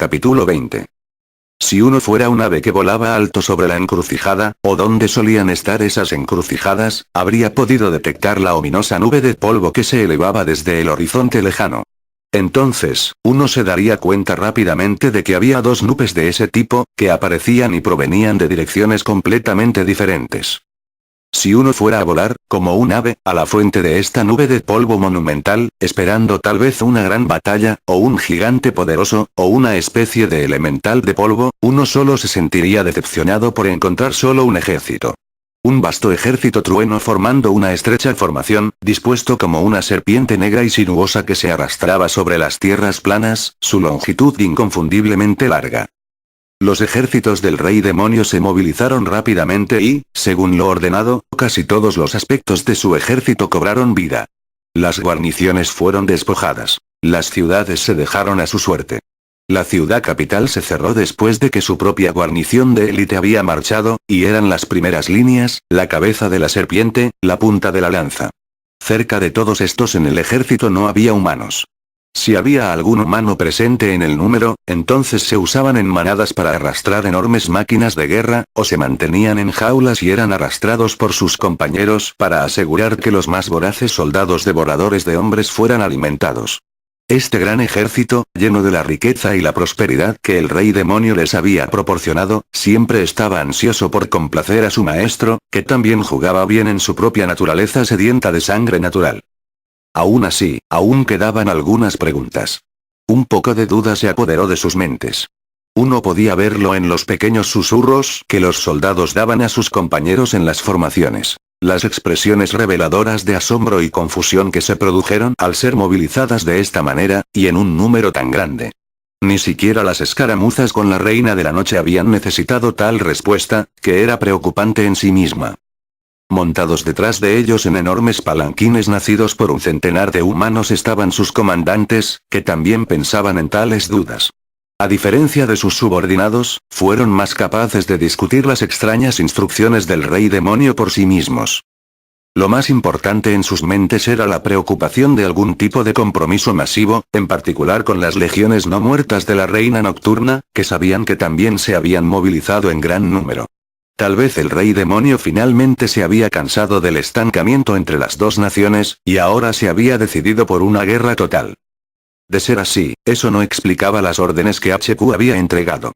Capítulo 20. Si uno fuera un ave que volaba alto sobre la encrucijada, o donde solían estar esas encrucijadas, habría podido detectar la ominosa nube de polvo que se elevaba desde el horizonte lejano. Entonces, uno se daría cuenta rápidamente de que había dos nubes de ese tipo, que aparecían y provenían de direcciones completamente diferentes. Si uno fuera a volar, como un ave, a la fuente de esta nube de polvo monumental, esperando tal vez una gran batalla, o un gigante poderoso, o una especie de elemental de polvo, uno solo se sentiría decepcionado por encontrar solo un ejército. Un vasto ejército trueno formando una estrecha formación, dispuesto como una serpiente negra y sinuosa que se arrastraba sobre las tierras planas, su longitud inconfundiblemente larga. Los ejércitos del rey demonio se movilizaron rápidamente y, según lo ordenado, casi todos los aspectos de su ejército cobraron vida. Las guarniciones fueron despojadas. Las ciudades se dejaron a su suerte. La ciudad capital se cerró después de que su propia guarnición de élite había marchado, y eran las primeras líneas, la cabeza de la serpiente, la punta de la lanza. Cerca de todos estos en el ejército no había humanos. Si había algún humano presente en el número, entonces se usaban en manadas para arrastrar enormes máquinas de guerra, o se mantenían en jaulas y eran arrastrados por sus compañeros para asegurar que los más voraces soldados devoradores de hombres fueran alimentados. Este gran ejército, lleno de la riqueza y la prosperidad que el rey demonio les había proporcionado, siempre estaba ansioso por complacer a su maestro, que también jugaba bien en su propia naturaleza sedienta de sangre natural. Aún así, aún quedaban algunas preguntas. Un poco de duda se apoderó de sus mentes. Uno podía verlo en los pequeños susurros que los soldados daban a sus compañeros en las formaciones. Las expresiones reveladoras de asombro y confusión que se produjeron al ser movilizadas de esta manera, y en un número tan grande. Ni siquiera las escaramuzas con la reina de la noche habían necesitado tal respuesta, que era preocupante en sí misma. Montados detrás de ellos en enormes palanquines nacidos por un centenar de humanos estaban sus comandantes, que también pensaban en tales dudas. A diferencia de sus subordinados, fueron más capaces de discutir las extrañas instrucciones del rey demonio por sí mismos. Lo más importante en sus mentes era la preocupación de algún tipo de compromiso masivo, en particular con las legiones no muertas de la reina nocturna, que sabían que también se habían movilizado en gran número. Tal vez el rey demonio finalmente se había cansado del estancamiento entre las dos naciones, y ahora se había decidido por una guerra total. De ser así, eso no explicaba las órdenes que HQ había entregado.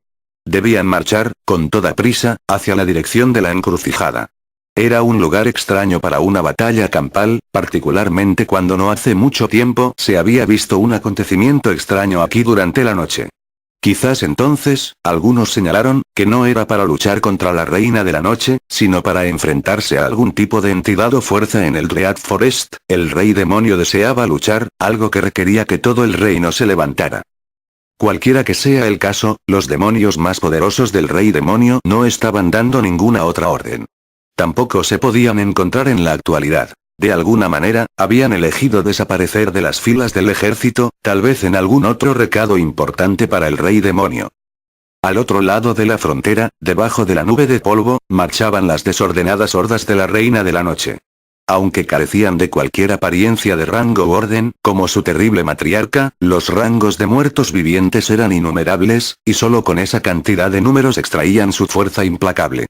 Debían marchar, con toda prisa, hacia la dirección de la encrucijada. Era un lugar extraño para una batalla campal, particularmente cuando no hace mucho tiempo se había visto un acontecimiento extraño aquí durante la noche. Quizás entonces, algunos señalaron, que no era para luchar contra la reina de la noche, sino para enfrentarse a algún tipo de entidad o fuerza en el Dread Forest. El rey demonio deseaba luchar, algo que requería que todo el reino se levantara. Cualquiera que sea el caso, los demonios más poderosos del rey demonio no estaban dando ninguna otra orden. Tampoco se podían encontrar en la actualidad. De alguna manera, habían elegido desaparecer de las filas del ejército, tal vez en algún otro recado importante para el rey demonio. Al otro lado de la frontera, debajo de la nube de polvo, marchaban las desordenadas hordas de la reina de la noche. Aunque carecían de cualquier apariencia de rango o orden, como su terrible matriarca, los rangos de muertos vivientes eran innumerables, y solo con esa cantidad de números extraían su fuerza implacable.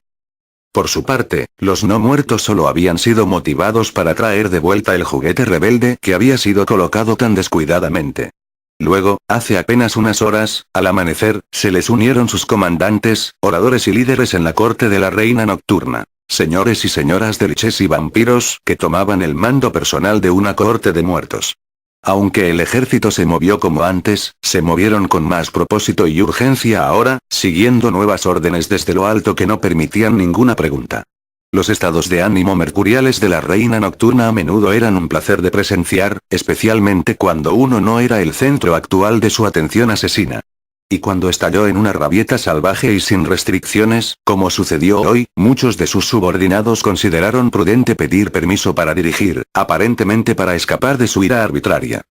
Por su parte, los no muertos solo habían sido motivados para traer de vuelta el juguete rebelde que había sido colocado tan descuidadamente. Luego, hace apenas unas horas, al amanecer, se les unieron sus comandantes, oradores y líderes en la corte de la reina nocturna, señores y señoras de liches y vampiros que tomaban el mando personal de una corte de muertos. Aunque el ejército se movió como antes, se movieron con más propósito y urgencia ahora, siguiendo nuevas órdenes desde lo alto que no permitían ninguna pregunta. Los estados de ánimo mercuriales de la reina nocturna a menudo eran un placer de presenciar, especialmente cuando uno no era el centro actual de su atención asesina. Y cuando estalló en una rabieta salvaje y sin restricciones, como sucedió hoy, muchos de sus subordinados consideraron prudente pedir permiso para dirigir, aparentemente para escapar de su ira arbitraria.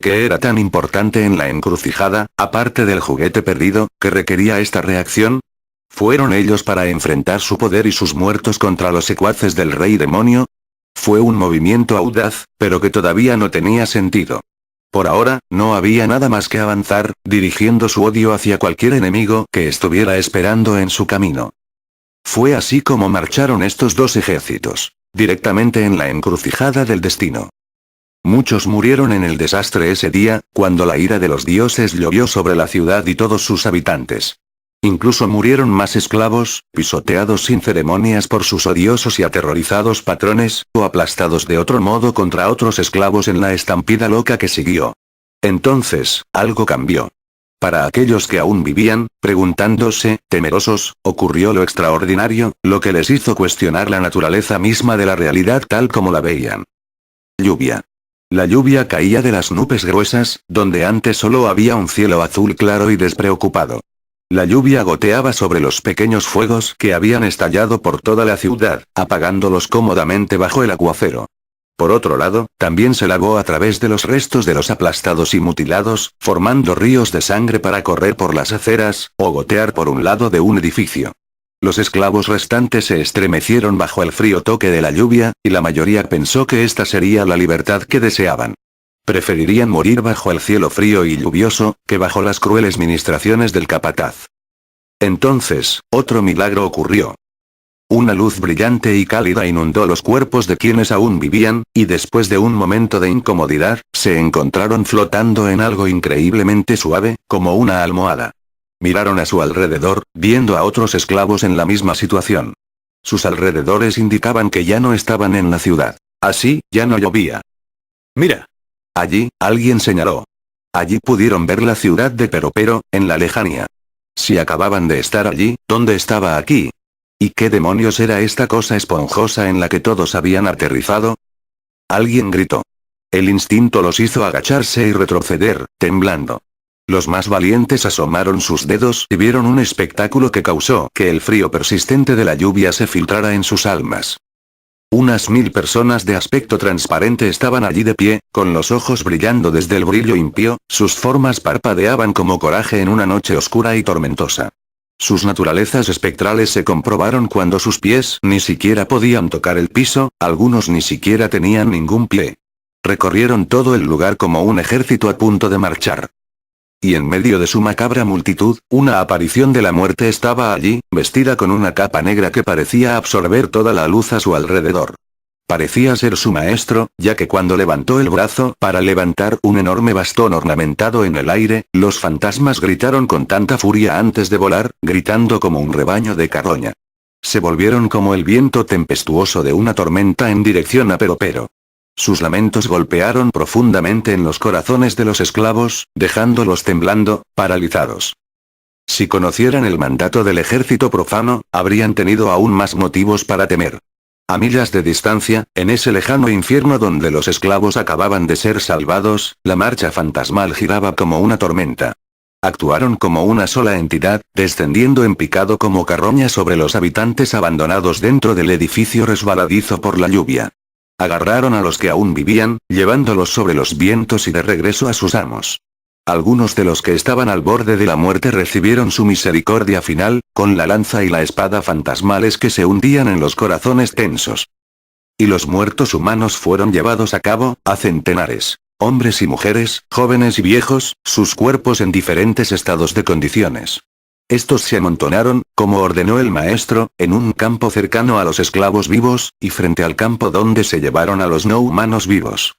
¿Qué era tan importante en la encrucijada, aparte del juguete perdido, que requería esta reacción? ¿Fueron ellos para enfrentar su poder y sus muertos contra los secuaces del rey demonio? Fue un movimiento audaz, pero que todavía no tenía sentido. Por ahora, no había nada más que avanzar, dirigiendo su odio hacia cualquier enemigo que estuviera esperando en su camino. Fue así como marcharon estos dos ejércitos, directamente en la encrucijada del destino. Muchos murieron en el desastre ese día, cuando la ira de los dioses llovió sobre la ciudad y todos sus habitantes. Incluso murieron más esclavos, pisoteados sin ceremonias por sus odiosos y aterrorizados patrones, o aplastados de otro modo contra otros esclavos en la estampida loca que siguió. Entonces, algo cambió. Para aquellos que aún vivían, preguntándose, temerosos, ocurrió lo extraordinario, lo que les hizo cuestionar la naturaleza misma de la realidad tal como la veían. Lluvia. La lluvia caía de las nubes gruesas, donde antes solo había un cielo azul claro y despreocupado. La lluvia goteaba sobre los pequeños fuegos que habían estallado por toda la ciudad, apagándolos cómodamente bajo el aguacero. Por otro lado, también se lavó a través de los restos de los aplastados y mutilados, formando ríos de sangre para correr por las aceras, o gotear por un lado de un edificio. Los esclavos restantes se estremecieron bajo el frío toque de la lluvia, y la mayoría pensó que esta sería la libertad que deseaban. Preferirían morir bajo el cielo frío y lluvioso, que bajo las crueles ministraciones del capataz. Entonces, otro milagro ocurrió. Una luz brillante y cálida inundó los cuerpos de quienes aún vivían, y después de un momento de incomodidad, se encontraron flotando en algo increíblemente suave, como una almohada. Miraron a su alrededor, viendo a otros esclavos en la misma situación. Sus alrededores indicaban que ya no estaban en la ciudad. Así, ya no llovía. «Mira. Allí», alguien señaló. Allí pudieron ver la ciudad de Pero, en la lejanía. Si acababan de estar allí, ¿dónde estaba aquí? ¿Y qué demonios era esta cosa esponjosa en la que todos habían aterrizado? Alguien gritó. El instinto los hizo agacharse y retroceder, temblando. Los más valientes asomaron sus dedos y vieron un espectáculo que causó que el frío persistente de la lluvia se filtrara en sus almas. Unas 1000 personas de aspecto transparente estaban allí de pie, con los ojos brillando desde el brillo impío, sus formas parpadeaban como coraje en una noche oscura y tormentosa. Sus naturalezas espectrales se comprobaron cuando sus pies ni siquiera podían tocar el piso, algunos ni siquiera tenían ningún pie. Recorrieron todo el lugar como un ejército a punto de marchar. Y en medio de su macabra multitud, una aparición de la muerte estaba allí, vestida con una capa negra que parecía absorber toda la luz a su alrededor. Parecía ser su maestro, ya que cuando levantó el brazo para levantar un enorme bastón ornamentado en el aire, los fantasmas gritaron con tanta furia antes de volar, gritando como un rebaño de carroña. Se volvieron como el viento tempestuoso de una tormenta en dirección a Pero. Sus lamentos golpearon profundamente en los corazones de los esclavos, dejándolos temblando, paralizados. Si conocieran el mandato del ejército profano, habrían tenido aún más motivos para temer. A millas de distancia, en ese lejano infierno donde los esclavos acababan de ser salvados, la marcha fantasmal giraba como una tormenta. Actuaron como una sola entidad, descendiendo en picado como carroña sobre los habitantes abandonados dentro del edificio resbaladizo por la lluvia. Agarraron a los que aún vivían, llevándolos sobre los vientos y de regreso a sus amos. Algunos de los que estaban al borde de la muerte recibieron su misericordia final, con la lanza y la espada fantasmales que se hundían en los corazones tensos. Y los muertos humanos fueron llevados a cabo, a centenares. Hombres y mujeres, jóvenes y viejos, sus cuerpos en diferentes estados de condiciones. Estos se amontonaron, como ordenó el maestro, en un campo cercano a los esclavos vivos, y frente al campo donde se llevaron a los no humanos vivos.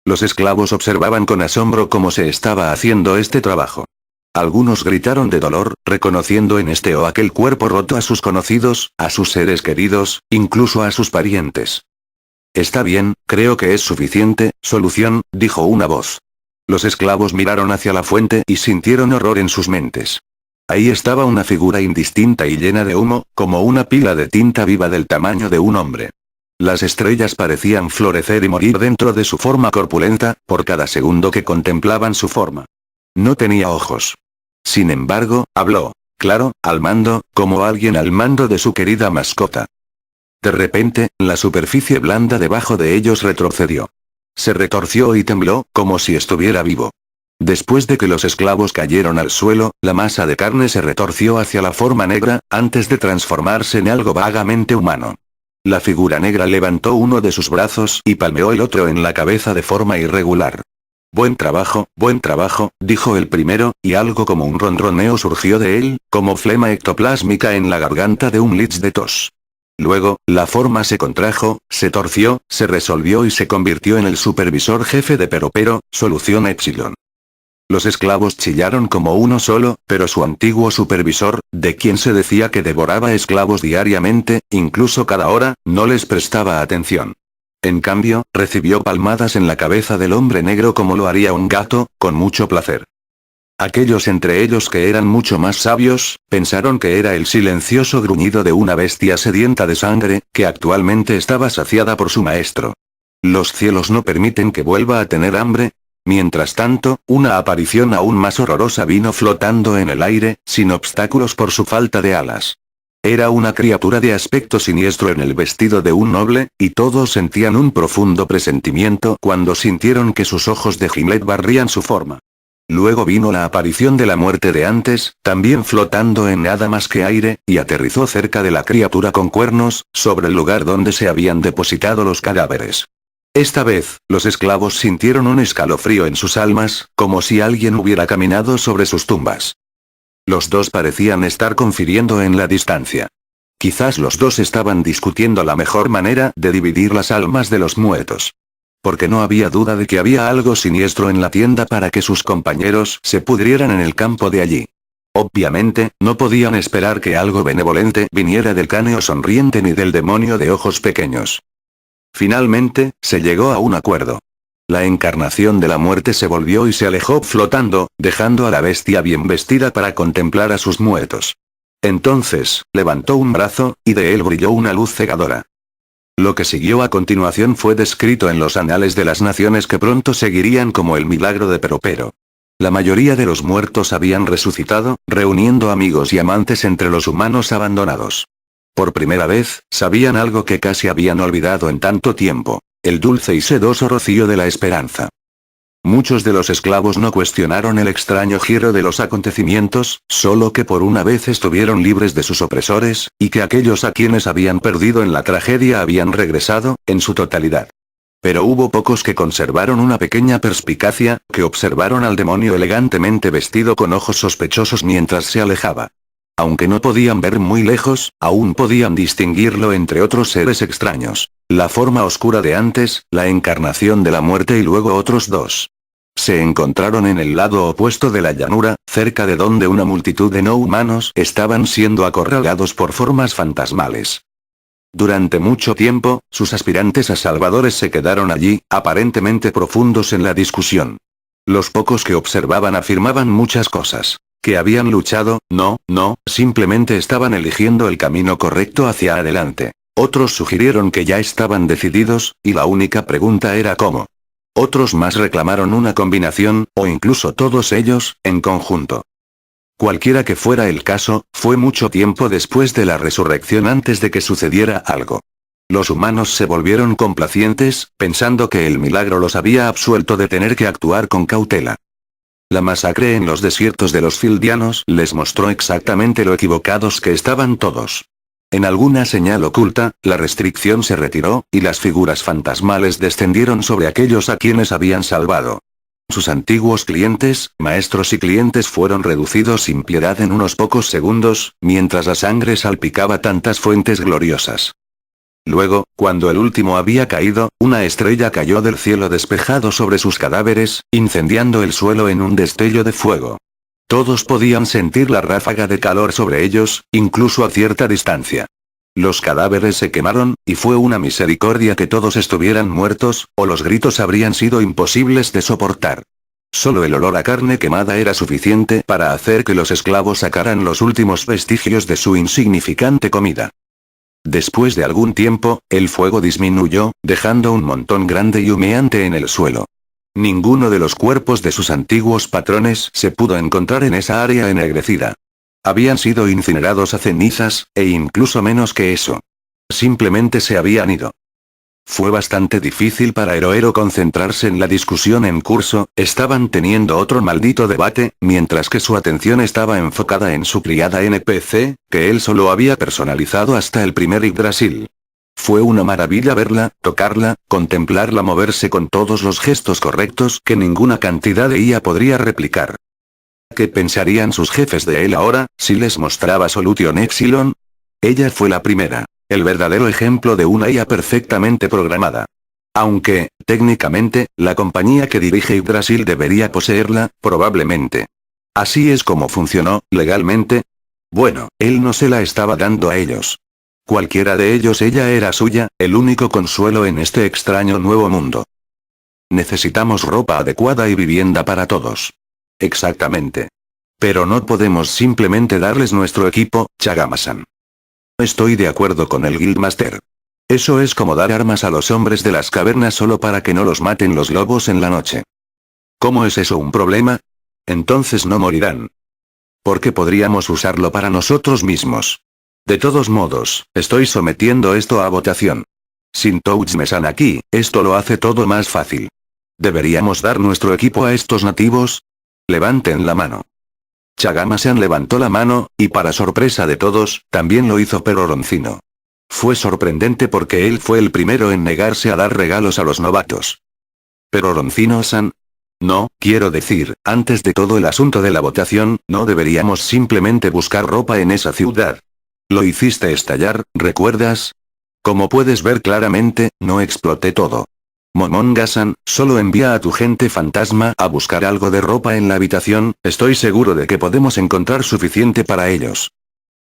Los esclavos observaban con asombro cómo se estaba haciendo este trabajo. Algunos gritaron de dolor, reconociendo en este o aquel cuerpo roto a sus conocidos, a sus seres queridos, incluso a sus parientes. Está bien, creo que es suficiente, solución, dijo una voz. Los esclavos miraron hacia la fuente y sintieron horror en sus mentes. Ahí estaba una figura indistinta y llena de humo, como una pila de tinta viva del tamaño de un hombre. Las estrellas parecían florecer y morir dentro de su forma corpulenta, por cada segundo que contemplaban su forma. No tenía ojos. Sin embargo, habló, claro, al mando, como alguien al mando de su querida mascota. De repente, la superficie blanda debajo de ellos retrocedió. Se retorció y tembló, como si estuviera vivo. Después de que los esclavos cayeron al suelo, la masa de carne se retorció hacia la forma negra, antes de transformarse en algo vagamente humano. La figura negra levantó uno de sus brazos y palmeó el otro en la cabeza de forma irregular. buen trabajo, dijo el primero, y algo como un ronroneo surgió de él, como flema ectoplásmica en la garganta de un lich de tos. Luego, la forma se contrajo, se torció, se resolvió y se convirtió en el supervisor jefe de Pero, Solución Epsilon. Los esclavos chillaron como uno solo, pero su antiguo supervisor, de quien se decía que devoraba esclavos diariamente, incluso cada hora, no les prestaba atención. En cambio, recibió palmadas en la cabeza del hombre negro como lo haría un gato, con mucho placer. Aquellos entre ellos que eran mucho más sabios, pensaron que era el silencioso gruñido de una bestia sedienta de sangre, que actualmente estaba saciada por su maestro. Los cielos no permiten que vuelva a tener hambre. Mientras tanto, una aparición aún más horrorosa vino flotando en el aire, sin obstáculos por su falta de alas. Era una criatura de aspecto siniestro en el vestido de un noble, y todos sentían un profundo presentimiento cuando sintieron que sus ojos de Gimlet barrían su forma. Luego vino la aparición de la muerte de antes, también flotando en nada más que aire, y aterrizó cerca de la criatura con cuernos, sobre el lugar donde se habían depositado los cadáveres. Esta vez, los esclavos sintieron un escalofrío en sus almas, como si alguien hubiera caminado sobre sus tumbas. Los dos parecían estar confiriendo en la distancia. Quizás los dos estaban discutiendo la mejor manera de dividir las almas de los muertos. Porque no había duda de que había algo siniestro en la tienda para que sus compañeros se pudrieran en el campo de allí. Obviamente, no podían esperar que algo benevolente viniera del cráneo sonriente ni del demonio de ojos pequeños. Finalmente, se llegó a un acuerdo. La encarnación de la muerte se volvió y se alejó flotando, dejando a la bestia bien vestida para contemplar a sus muertos. Entonces, levantó un brazo, y de él brilló una luz cegadora. Lo que siguió a continuación fue descrito en los anales de las naciones que pronto seguirían como el milagro de Pero. La mayoría de los muertos habían resucitado, reuniendo amigos y amantes entre los humanos abandonados. Por primera vez, sabían algo que casi habían olvidado en tanto tiempo. El dulce y sedoso rocío de la esperanza. Muchos de los esclavos no cuestionaron el extraño giro de los acontecimientos, solo que por una vez estuvieron libres de sus opresores, y que aquellos a quienes habían perdido en la tragedia habían regresado, en su totalidad. Pero hubo pocos que conservaron una pequeña perspicacia, que observaron al demonio elegantemente vestido con ojos sospechosos mientras se alejaba. Aunque no podían ver muy lejos, aún podían distinguirlo entre otros seres extraños. La forma oscura de antes, la encarnación de la muerte y luego otros dos. Se encontraron en el lado opuesto de la llanura, cerca de donde una multitud de no humanos estaban siendo acorralados por formas fantasmales. Durante mucho tiempo, sus aspirantes a salvadores se quedaron allí, aparentemente profundos en la discusión. Los pocos que observaban afirmaban muchas cosas. Que habían luchado, no, simplemente estaban eligiendo el camino correcto hacia adelante. Otros sugirieron que ya estaban decididos, y la única pregunta era cómo. Otros más reclamaron una combinación, o incluso todos ellos, en conjunto. Cualquiera que fuera el caso, fue mucho tiempo después de la resurrección antes de que sucediera algo. Los humanos se volvieron complacientes, pensando que el milagro los había absuelto de tener que actuar con cautela. La masacre en los desiertos de los Fildianos les mostró exactamente lo equivocados que estaban todos. En alguna señal oculta, la restricción se retiró, y las figuras fantasmales descendieron sobre aquellos a quienes habían salvado. Sus antiguos clientes, maestros y clientes fueron reducidos sin piedad en unos pocos segundos, mientras la sangre salpicaba tantas fuentes gloriosas. Luego, cuando el último había caído, una estrella cayó del cielo despejado sobre sus cadáveres, incendiando el suelo en un destello de fuego. Todos podían sentir la ráfaga de calor sobre ellos, incluso a cierta distancia. Los cadáveres se quemaron, y fue una misericordia que todos estuvieran muertos, o los gritos habrían sido imposibles de soportar. Solo el olor a carne quemada era suficiente para hacer que los esclavos sacaran los últimos vestigios de su insignificante comida. Después de algún tiempo, el fuego disminuyó, dejando un montón grande y humeante en el suelo. Ninguno de los cuerpos de sus antiguos patrones se pudo encontrar en esa área ennegrecida. Habían sido incinerados a cenizas, e incluso menos que eso. Simplemente se habían ido. Fue bastante difícil para Heroero concentrarse en la discusión en curso, estaban teniendo otro maldito debate, mientras que su atención estaba enfocada en su criada NPC, que él solo había personalizado hasta el primer Yggdrasil. Fue una maravilla verla, tocarla, contemplarla moverse con todos los gestos correctos que ninguna cantidad de IA podría replicar. ¿Qué pensarían sus jefes de él ahora, si les mostraba Solution Epsilon? Ella fue la primera, el verdadero ejemplo de una IA perfectamente programada. Aunque, técnicamente, la compañía que dirige Yggdrasil debería poseerla, probablemente. Así es como funcionó, legalmente. Bueno, él no se la estaba dando a ellos. Cualquiera de ellos ella era suya, el único consuelo en este extraño nuevo mundo. Necesitamos ropa adecuada y vivienda para todos. Exactamente. Pero no podemos simplemente darles nuestro equipo, Chagama-san. Estoy de acuerdo con el Guildmaster. Eso es como dar armas a los hombres de las cavernas solo para que no los maten los lobos en la noche. ¿Cómo es eso un problema? Entonces no morirán. Porque podríamos usarlo para nosotros mismos. De todos modos, estoy sometiendo esto a votación. Sin Touchme-san aquí, esto lo hace todo más fácil. ¿Deberíamos dar nuestro equipo a estos nativos? Levanten la mano. Chagama-san levantó la mano, y para sorpresa de todos, también lo hizo Peroroncino. Fue sorprendente porque él fue el primero en negarse a dar regalos a los novatos. Peroroncino-san. No, quiero decir, antes de todo el asunto de la votación, ¿no deberíamos simplemente buscar ropa en esa ciudad? Lo hiciste estallar, ¿recuerdas? Como puedes ver claramente, no exploté todo. Momonga-san, solo envía a tu gente fantasma a buscar algo de ropa en la habitación, estoy seguro de que podemos encontrar suficiente para ellos.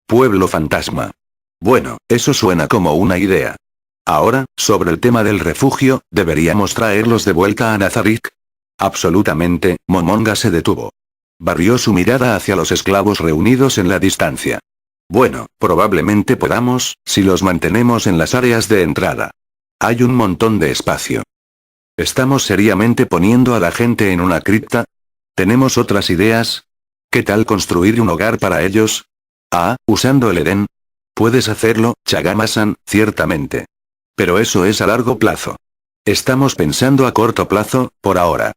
Pueblo fantasma. Bueno, eso suena como una idea. Ahora, sobre el tema del refugio, ¿deberíamos traerlos de vuelta a Nazarick? Absolutamente, Momonga se detuvo. Barrió su mirada hacia los esclavos reunidos en la distancia. Bueno, probablemente podamos, si los mantenemos en las áreas de entrada. Hay un montón de espacio. ¿Estamos seriamente poniendo a la gente en una cripta? ¿Tenemos otras ideas? ¿Qué tal construir un hogar para ellos? Ah, usando el Edén. Puedes hacerlo, Chagama-san, ciertamente. Pero eso es a largo plazo. Estamos pensando a corto plazo, por ahora.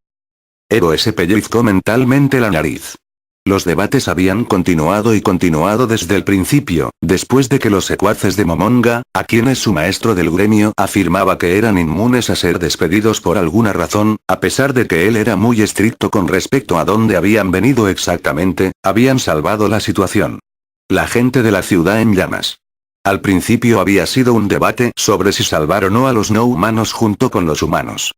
Héroe se pellizcó mentalmente la nariz. Los debates habían continuado y continuado desde el principio, después de que los secuaces de Momonga, a quienes su maestro del gremio afirmaba que eran inmunes a ser despedidos por alguna razón, a pesar de que él era muy estricto con respecto a dónde habían venido exactamente, habían salvado la situación. La gente de la ciudad en llamas. Al principio había sido un debate sobre si salvar o no a los no humanos junto con los humanos.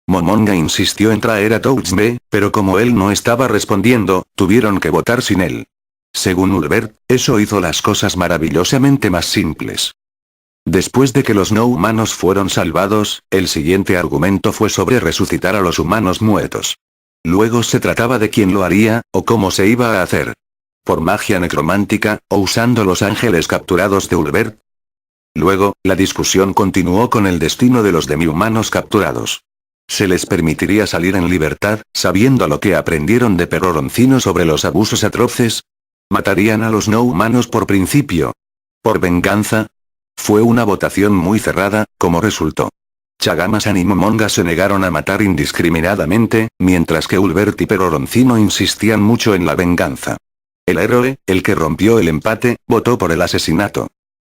Momonga insistió en traer a Touchme, pero como él no estaba respondiendo, tuvieron que votar sin él. Según Ulbert, eso hizo las cosas maravillosamente más simples. Después de que los no humanos fueron salvados, el siguiente argumento fue sobre resucitar a los humanos muertos. Luego se trataba de quién lo haría, o cómo se iba a hacer. Por magia necromántica, o usando los ángeles capturados de Ulbert. Luego, la discusión continuó con el destino de los demi-humanos capturados. ¿Se les permitiría salir en libertad, sabiendo lo que aprendieron de Peroroncino sobre los abusos atroces? ¿Matarían a los no humanos por principio? ¿Por venganza? Fue una votación muy cerrada, como resultó. Chagama-san y Momonga se negaron a matar indiscriminadamente, mientras que Ulbert y Peroroncino insistían mucho en la venganza. El héroe, el que rompió el empate, votó por el asesinato.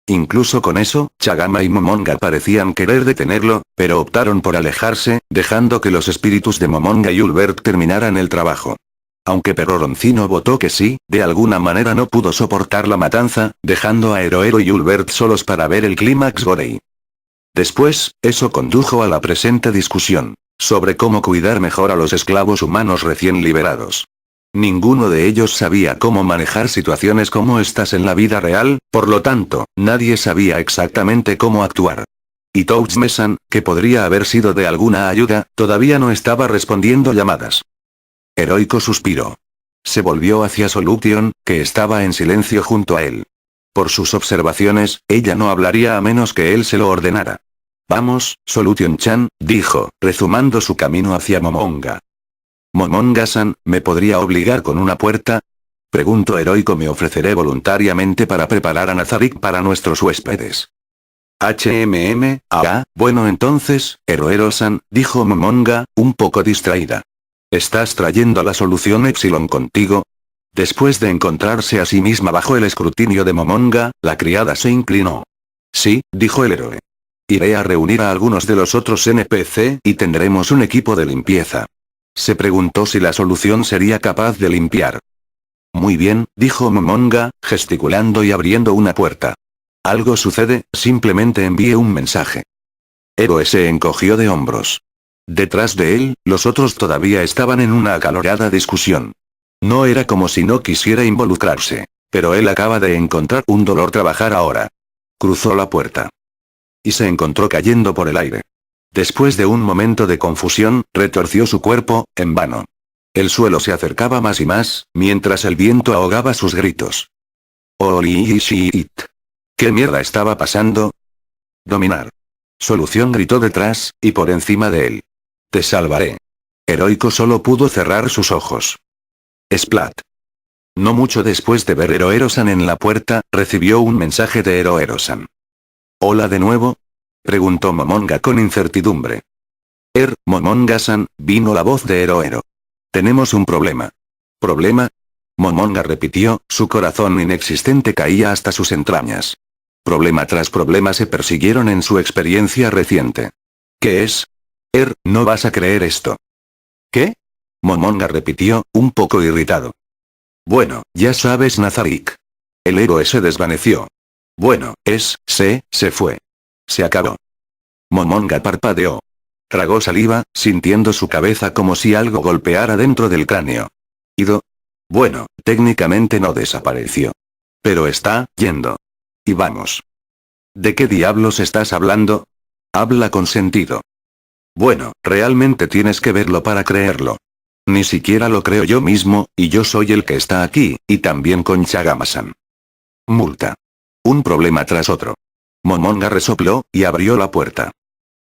Incluso con eso, Chagama y Momonga parecían querer detenerlo, pero optaron por alejarse, dejando que los espíritus de Momonga y Ulbert terminaran el trabajo. Aunque Peroroncino votó que sí, de alguna manera no pudo soportar la matanza, dejando a Heroero y Ulbert solos para ver el clímax Gorei. Después, eso condujo a la presente discusión, sobre cómo cuidar mejor a los esclavos humanos recién liberados. Ninguno de ellos sabía cómo manejar situaciones como estas en la vida real, por lo tanto, nadie sabía exactamente cómo actuar. Y Touchme-san, que podría haber sido de alguna ayuda, todavía no estaba respondiendo llamadas. Heroico suspiró. Se volvió hacia Solution, que estaba en silencio junto a él. Por sus observaciones, ella no hablaría a menos que él se lo ordenara. Vamos, Solution-chan, dijo, rezumando su camino hacia Momonga. Momonga-san, ¿me podría obligar con una puerta? Pregunto heroico, me ofreceré voluntariamente para preparar a Nazarick para nuestros huéspedes. Bueno entonces, Heroero-san, dijo Momonga, un poco distraída. ¿Estás trayendo la solución Epsilon contigo? Después de encontrarse a sí misma bajo el escrutinio de Momonga, la criada se inclinó. Sí, dijo el héroe. Iré a reunir a algunos de los otros NPC y tendremos un equipo de limpieza. Se preguntó si la solución sería capaz de limpiar. Muy bien, dijo Momonga, gesticulando y abriendo una puerta. Algo sucede, simplemente envíe un mensaje. Héroe se encogió de hombros. Detrás de él, los otros todavía estaban en una acalorada discusión. No era como si no quisiera involucrarse, pero él acaba de encontrar un dolor trabajar ahora. Cruzó la puerta. Y se encontró cayendo por el aire. Después de un momento de confusión, retorció su cuerpo, en vano. El suelo se acercaba más y más, mientras el viento ahogaba sus gritos. Holy shit. ¿Qué mierda estaba pasando? Dominar. Solución gritó detrás, y por encima de él. Te salvaré. Heroico solo pudo cerrar sus ojos. Splat. No mucho después de ver Heroero-san en la puerta, recibió un mensaje de Heroero-san. ¿Hola de nuevo? Preguntó Momonga con incertidumbre. Momonga-san, vino la voz de Heroero. Tenemos un problema. ¿Problema? Momonga repitió, su corazón inexistente caía hasta sus entrañas. Problema tras problema se persiguieron en su experiencia reciente. ¿Qué es? No vas a creer esto. ¿Qué? Momonga repitió, un poco irritado. Bueno, ya sabes Nazarik. El héroe se desvaneció. Bueno, se fue. Se acabó. Momonga parpadeó. Tragó saliva, sintiendo su cabeza como si algo golpeara dentro del cráneo. ¿Ido? Bueno, técnicamente no desapareció. Pero está yendo. Y vamos. ¿De qué diablos estás hablando? Habla con sentido. Bueno, realmente tienes que verlo para creerlo. Ni siquiera lo creo yo mismo, y yo soy el que está aquí, y también con Chagama-san. Multa. Un problema tras otro. Momonga resopló, y abrió la puerta.